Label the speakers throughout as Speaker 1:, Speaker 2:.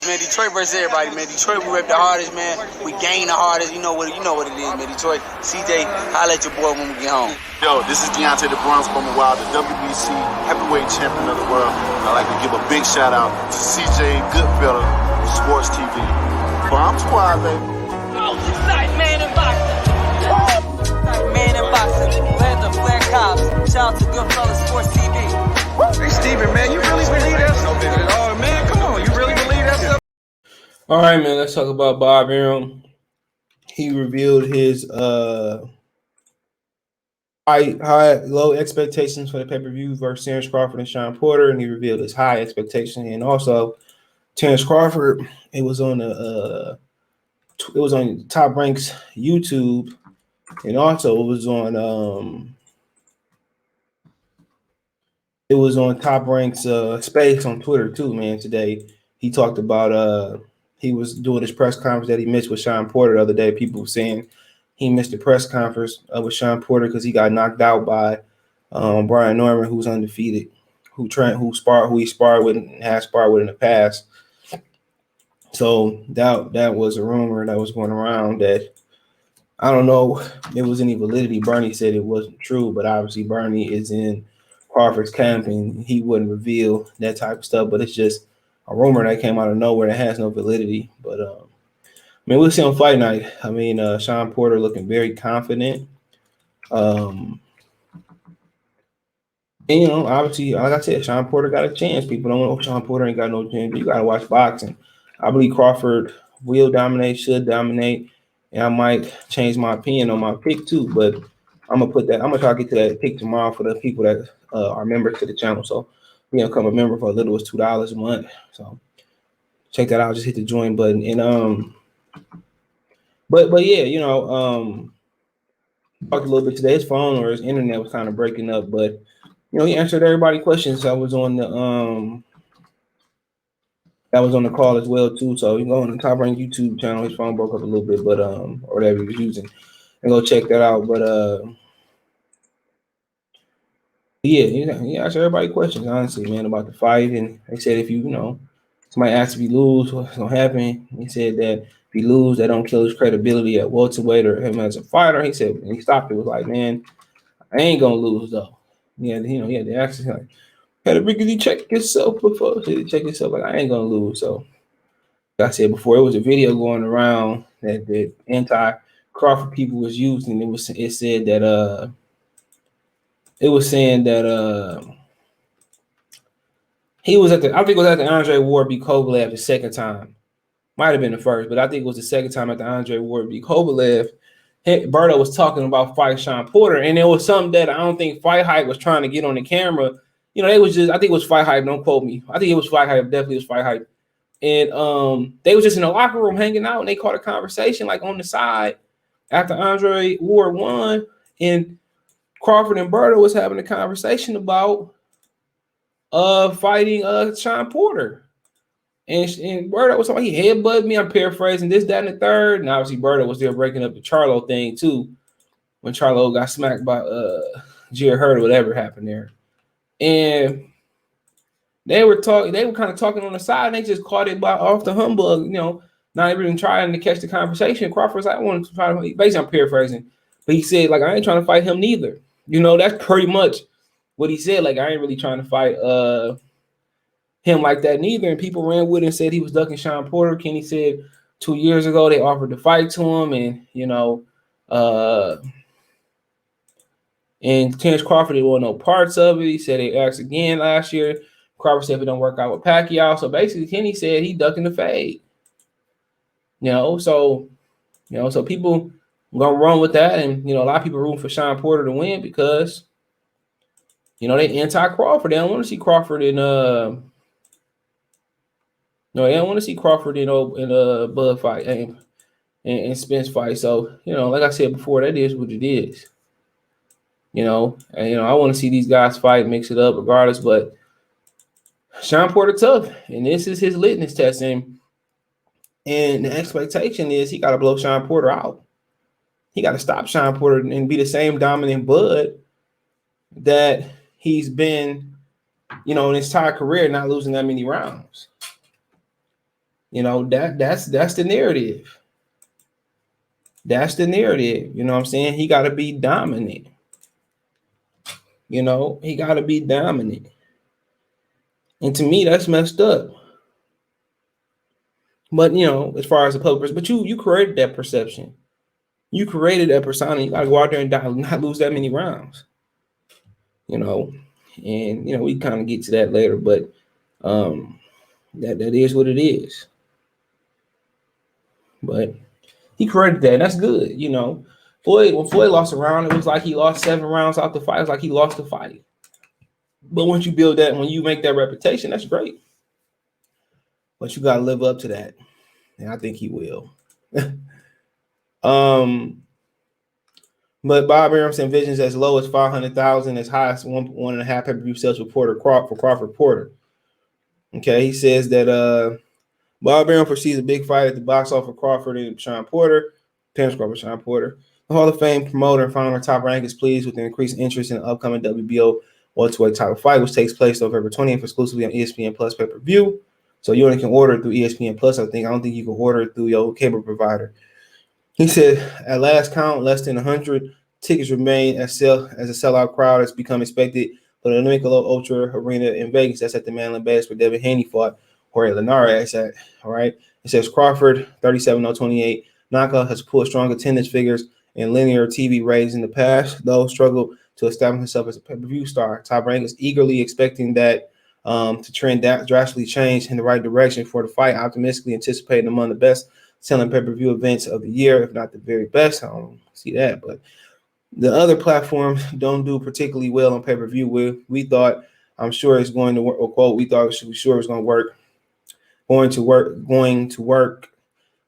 Speaker 1: Man, Detroit versus everybody, man. Detroit, we rep the hardest, man. We gain the hardest. You know what it is, man. Detroit, CJ, holla at your boy when we get home.
Speaker 2: Yo, this is Deontay the Bronx from the Wild, the WBC heavyweight champion of the world. I'd like to give a big shout out to CJ Goodfellow, Sports TV. Bomb Squad, baby.
Speaker 3: Most exciting man in boxing. Exciting man in boxing. Landon Flair Cobbs. Shout out to Goodfellow Sports TV.
Speaker 4: Hey, Steven, man, you really believe that stuff? Oh, man, come on. You really believe that stuff?
Speaker 5: All right, man, let's talk about Bob Arum. He revealed his low expectations for the pay-per-view versus Terence Crawford and Shawn Porter, and he revealed his high expectation. And also, Terence Crawford, it was on Top Rank's YouTube, and also it was on Top Rank's space on Twitter too, man. Today he talked about he was doing his press conference that he missed with Shawn Porter the other day. People were saying he missed the press conference with Shawn Porter because he got knocked out by Brian Norman, who's undefeated, who he sparred with and has sparred with in the past. So that was a rumor that was going around that I don't know if there was any validity. Bernie said it wasn't true, but obviously Bernie is in Crawford's camp and he wouldn't reveal that type of stuff. But it's just a rumor that came out of nowhere that has no validity. But I mean, we'll see on fight night. I mean, Shawn Porter looking very confident. And, you know, obviously, like I said, Shawn Porter got a chance. People don't know Shawn Porter ain't got no chance. You got to watch boxing. I believe Crawford will dominate, should dominate, and I might change my opinion on my pick too. But I'm gonna try to get to that pick tomorrow for the people that are members to the channel. So become a member for as little as $2 a month. So check that out. Just hit the join button. And but yeah, talked a little bit today. His phone or his internet was kind of breaking up, but he answered everybody's questions. I was on the the call as well too. So you go on the Top Rank YouTube channel. His phone broke up a little bit, but or whatever he was using, and go check that out. But yeah, he asked everybody questions, honestly, man, about the fight. And they said if somebody asked if you lose, what's gonna happen? He said that if you lose, that don't kill his credibility at welterweight or him as a fighter. He said, and he stopped it, was like, man, I ain't gonna lose though. Yeah, he had to ask him, like, had to really check yourself before. So check yourself, like, I ain't gonna lose. So like I said before, it was a video going around that the anti-Crawford people was using. It said that it was saying that he was I think it was at the Andre Ward beat Kovalev the second time. Might have been the first, but I think it was the second time at the Andre Ward beat Kovalev. Berto was talking about fighting Shawn Porter, and it was something that I don't think Fight Hype was trying to get on the camera. They was just, I think it was Fight Hype, don't quote me. I think it was Fight Hype, definitely was Fight Hype. And they was just in the locker room hanging out, and they caught a conversation like on the side after Andre Ward won, and Crawford and Berto was having a conversation about fighting Shawn Porter. And Berto was talking, he headbutted me, I'm paraphrasing, this, that, and the third. And obviously Berto was there breaking up the Charlo thing too, when Charlo got smacked by Jared Hurd or whatever happened there. And they were kind of talking on the side, and they just caught it off the humbug, not even trying to catch the conversation. Crawford's like, I want to try to, basically I'm paraphrasing, but he said, like, I ain't trying to fight him neither. That's pretty much what he said. Like, I ain't really trying to fight him like that neither. And people ran with it and said he was ducking Shawn Porter. Kenny said 2 years ago they offered to fight to him, and and Terence Crawford didn't want no parts of it. He said they asked again last year. Crawford said if it don't work out with Pacquiao. So basically Kenny said he ducking the fade. So people gonna run with that, and a lot of people rooting for Shawn Porter to win because they anti-Crawford. They don't want to see Crawford in they don't want to see Crawford in Bud fight and Spence fight. So like I said before, that is what it is. And I want to see these guys fight, mix it up regardless. But Shawn Porter tough, and this is his litmus test. And the expectation is he got to blow Shawn Porter out. He got to stop Shawn Porter and be the same dominant Bud that he's been, in his entire career, not losing that many rounds. You know, that's the narrative. That's the narrative. You know what I'm saying? He got to be dominant. You know, he got to be dominant. And to me, that's messed up. But you know, as far as the public, but you created that perception. You created that persona. You got to go out there and not lose that many rounds. You know, and you know we kind of get to that later, but that is what it is. But he created that, and that's good. You know, when Floyd lost a round, it was like he lost 7 rounds out the fight. It was like he lost the fight. But once you build that, when you make that reputation, that's great. But you got to live up to that, and I think he will. But Bob Arum envisions as low as 500,000, as high as 1.5 pay-per-view sales for Crawford Porter. Okay, he says that Bob Arum foresees a big fight at the box office for Crawford and Shawn Porter, Terence Crawford, Shawn Porter. The Hall of Fame promoter and founder of Top Rank is pleased with the increased interest in the upcoming WBO welterweight title fight, which takes place November 20th exclusively on ESPN Plus pay-per-view. So you only can order it through ESPN Plus. I don't think you can order it through your cable provider. He said, at last count, less than 100 tickets remain as a sellout crowd has become expected for the Michelob Ultra Arena in Vegas. That's at the Maryland base where Devin Haney fought Jorge Linares at. All right. It says Crawford, 37-028. Knockout has pulled strong attendance figures and linear TV ratings in the past, though struggled to establish himself as a pay-per-view star. Top Rank is eagerly expecting that to trend drastically change in the right direction for the fight, optimistically anticipating among the best selling pay-per-view events of the year, if not the very best. I don't see that, but the other platforms don't do particularly well on pay-per-view. We thought, I'm sure it's going to work, or quote, we thought it was going to work,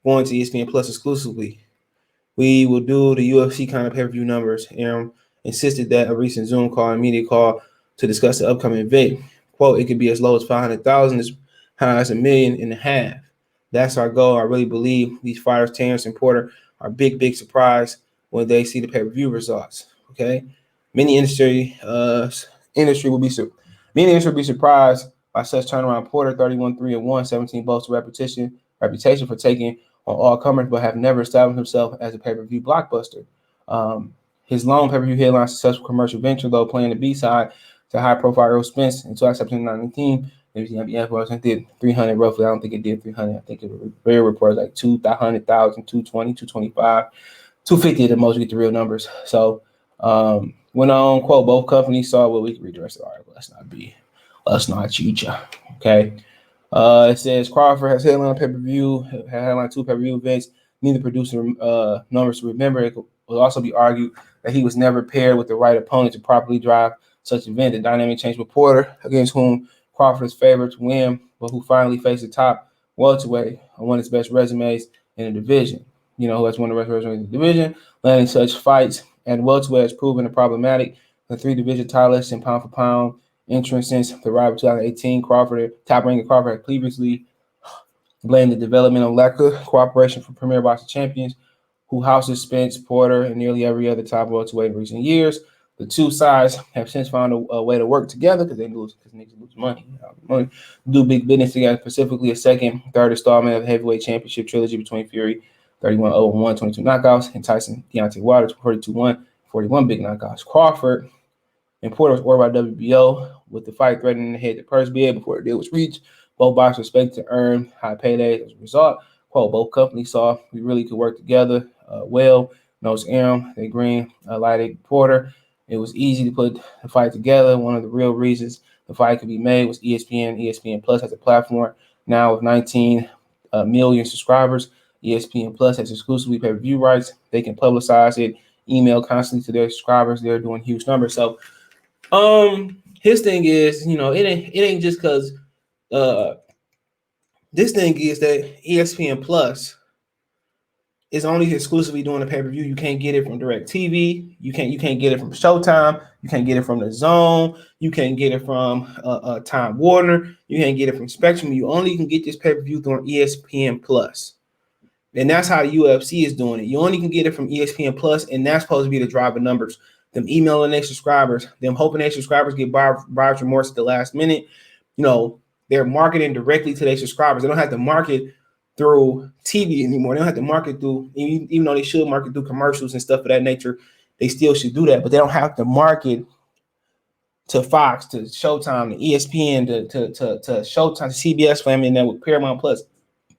Speaker 5: going to ESPN Plus exclusively. We will do the UFC kind of pay-per-view numbers. Arum insisted that a recent Zoom call and media call to discuss the upcoming event, quote, it could be as low as 500,000, as high as 1.5 million. That's our goal. I really believe these fighters, Terence and Porter, are big surprise when they see the pay-per-view results. Okay, many industry will be surprised by such turnaround. Porter, 31-3-1, 17 boasts reputation for taking on all comers, but have never established himself as a pay-per-view blockbuster. His long pay-per-view headline successful commercial venture, though, playing the B-side to high-profile Earl Spence until September 2019. I did 300 roughly. I don't think it did 300. I think it was very reported like 200,000, 220, 225, 250 at the most. You get the real numbers. So went on, quote, both companies saw what we can read the rest of the article. Let's not cheat ya. Okay. It says Crawford has headline pay-per-view, headline 2 pay-per-view events. Neither producer numbers to remember. It will also be argued that he was never paired with the right opponent to properly drive such an event. The dynamic changed with Porter, against whom Crawford is favored to win, but who finally faced the top welterweight on one of his best resumes in the division. You know, who has one of the best resumes in the division. Landing such fights at welterweight has proven problematic. The 3 division titleists in pound for pound entrance since the arrival of 2018. Top ranking Crawford had previously blamed the development of lack of cooperation from Premier Boxing champions, who houses Spence, Porter, and nearly every other top welterweight in recent years. The two sides have since found a way to work together because niggas lose money. Do big business together, specifically a third installment of the heavyweight championship trilogy between Fury, 31-0-1, 22 knockouts, and Tyson Deontay Wilder, 42-1, 41 big knockouts. Crawford and Porter was ordered by WBO with the fight threatening to hit the purse bid before the deal was reached. Both boxers were expected to earn high paydays as a result. Quote, both companies saw we really could work together well. Knows Arum, they green lighted Porter. It was easy to put the fight together. One of the real reasons the fight could be made was ESPN. ESPN Plus has a platform now with 19 million subscribers. ESPN Plus has exclusively pay-per-view rights. They can publicize it, email constantly to their subscribers. They're doing huge numbers. So, his thing is, you know, it ain't just because this thing is that ESPN Plus is only exclusively doing the pay-per-view. You can't get it from DirecTV. You can't get it from Showtime. You can't get it from The Zone. You can't get it from Time Warner. You can't get it from Spectrum. You only can get this pay-per-view through ESPN Plus. And that's how the UFC is doing it. You only can get it from ESPN Plus, and that's supposed to be the driver numbers. Them emailing their subscribers, them hoping their subscribers get buyer's remorse at the last minute. You know, they're marketing directly to their subscribers. They don't have to market through TV anymore. They don't have to market through, even though they should market through commercials and stuff of that nature. They still should do that, but they don't have to market to Fox, to Showtime, to ESPN, to Showtime, to CBS Family, and then with Paramount Plus,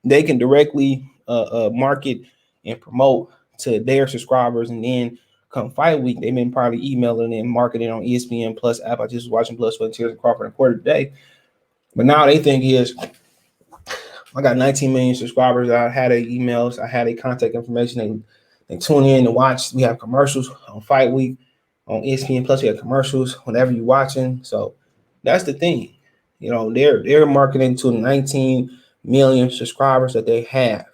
Speaker 5: they can directly market and promote to their subscribers. And then come fight week, they've been probably emailing and marketing on ESPN Plus app. I just was watching Plus for Terence Crawford and Quarter today. But now they think is, I got 19 million subscribers. I had their emails. I had their contact information. They tune in to watch. We have commercials on fight week. On ESPN Plus, we have commercials whenever you're watching. So that's the thing. You know, they're marketing to 19 million subscribers that they have.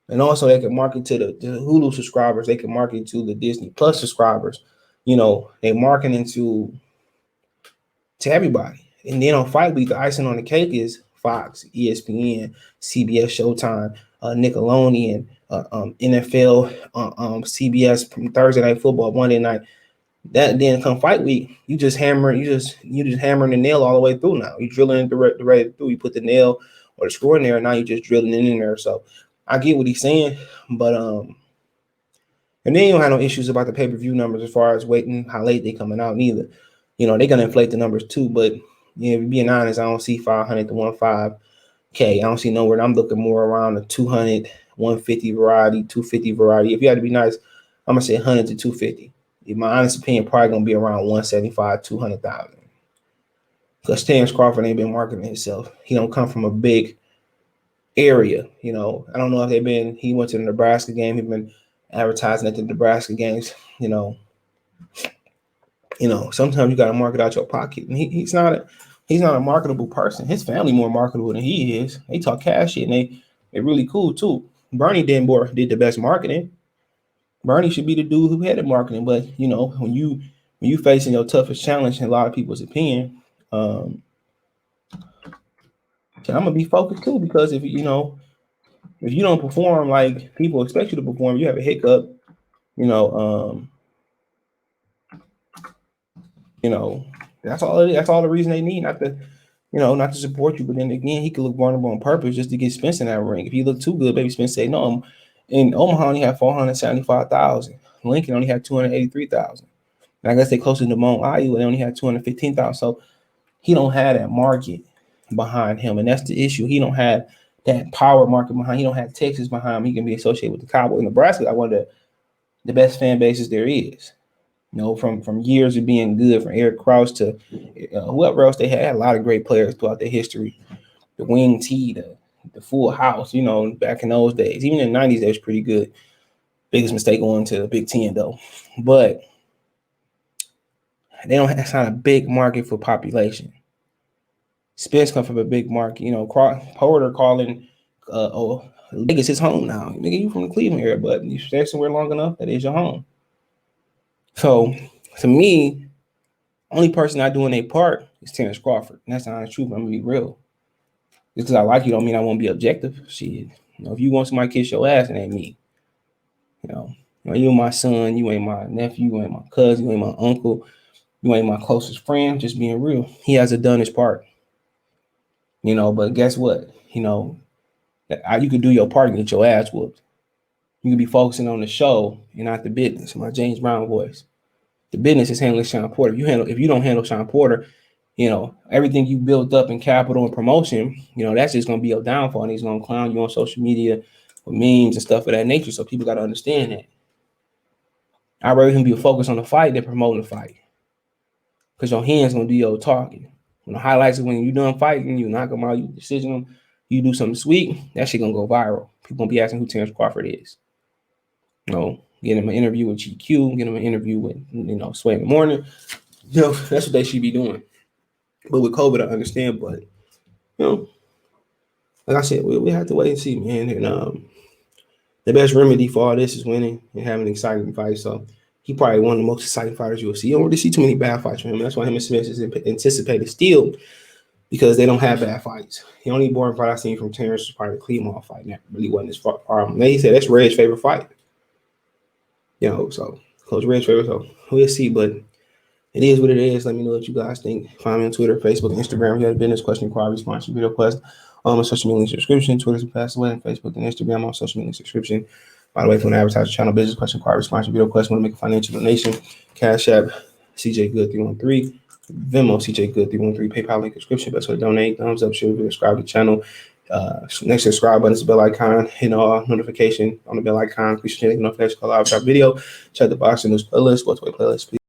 Speaker 5: And also they can market to the Hulu subscribers. They can market to the Disney Plus subscribers. You know, they're marketing to everybody. And then on fight week, the icing on the cake is Fox, ESPN, CBS, Showtime, Nickelodeon, NFL, CBS from Thursday Night Football, Monday night. That then come fight week, you just hammering the nail all the way through now. You drilling it right through. You put the nail or the screw in there, and now you're just drilling it in there. So I get what he's saying, but and then you don't have no issues about the pay-per-view numbers as far as waiting how late they coming out neither. You know, they're gonna inflate the numbers too, but yeah, being honest, I don't see 500 to 1.5K. I don't see nowhere. I'm looking more around the 200, 150 variety, 250 variety. If you had to be nice, I'm gonna say 100 to 250. In my honest opinion, probably gonna be around 175, 200,000. Because Terence Crawford ain't been marketing himself. He don't come from a big area. You know, I don't know if he went to the Nebraska game. He's been advertising at the Nebraska games. You know, sometimes you got to market out your pocket. And he's not a marketable person. His family more marketable than he is. They talk cash shit, and they're really cool too. Bernie Denboer did the best marketing. Bernie should be the dude who headed marketing, but you know, when you facing your toughest challenge in a lot of people's opinion, I'm gonna be focused too, because if you don't perform like people expect you to perform, you have a hiccup, that's all the reason they need, not to support you. But then again, he could look vulnerable on purpose just to get Spence in that ring. If he looked too good, baby Spence say no. In Omaha only had 475,000. Lincoln only had 283,000. I guess they closer to Mount Iowa, they only had 215,000. So he don't have that market behind him, and that's the issue. He don't have that power market behind. He don't have Texas behind him. He can be associated with the Cowboys. Nebraska got one of the best fan bases there is. From years of being good, from Eric Krause to whoever else they had a lot of great players throughout their history. The Wing T, the Full House, back in those days. Even in the 90s, they was pretty good. Biggest mistake going to the Big Ten, though. But that's not a big market for population. Spence come from a big market. Porter calling Vegas his home now. Nigga, you from the Cleveland area, but you stay somewhere long enough, that is your home. So, to me, only person not doing their part is Terence Crawford. And that's the honest truth. I'm going to be real. Just because I like you don't mean I won't be objective. Shit. If you want somebody to kiss your ass, it ain't me. You my son, you ain't my nephew, you ain't my cousin, you ain't my uncle, you ain't my closest friend. Just being real. He hasn't done his part. But guess what? You could do your part and get your ass whooped. You could be focusing on the show and not the business. My James Brown voice. The business is handling Shawn Porter. If you don't handle Shawn Porter, everything you built up in capital and promotion, that's just gonna be your downfall, and he's gonna clown you on social media with memes and stuff of that nature. So people gotta understand that. I'd rather him be focused on the fight than promoting the fight. Because your hands gonna do your talking. When the highlights is when you done fighting, you knock them out, you decision them, you do something sweet, that shit gonna go viral. People gonna be asking who Terence Crawford is. Get him an interview with GQ, get him an interview with, Sway in the Morning. That's what they should be doing. But with COVID, I understand. But, like I said, we have to wait and see, man. And the best remedy for all this is winning and having an exciting fight. So he probably one of the most exciting fighters you'll see. You don't really see too many bad fights from him. That's why him and Smith is anticipated still, because they don't have bad fights. The only boring fight I've seen from Terence was probably the Cleveland fight. And that really wasn't his fault. He said that's Red's favorite fight. So close Red's favorite. So we'll see. But it is what it is. Let me know what you guys think. Find me on Twitter, Facebook, Instagram. If you have a business question, inquiry, response, video request, My social media links in the description. Twitter's passed away, and Facebook and Instagram on social media description. By the way, if you want to advertise your channel, business question, inquiry, sponsor, video question, want to make a financial donation, Cash App, CJ Good 313, Venmo, CJ Good 313, PayPal link description. Best way to donate. Thumbs up, share, subscribe to the channel. Next to the subscribe button is the bell icon. Hit notification on the bell icon. Be sure to take notification call out our video. Check the box and news playlist. Go to a playlist.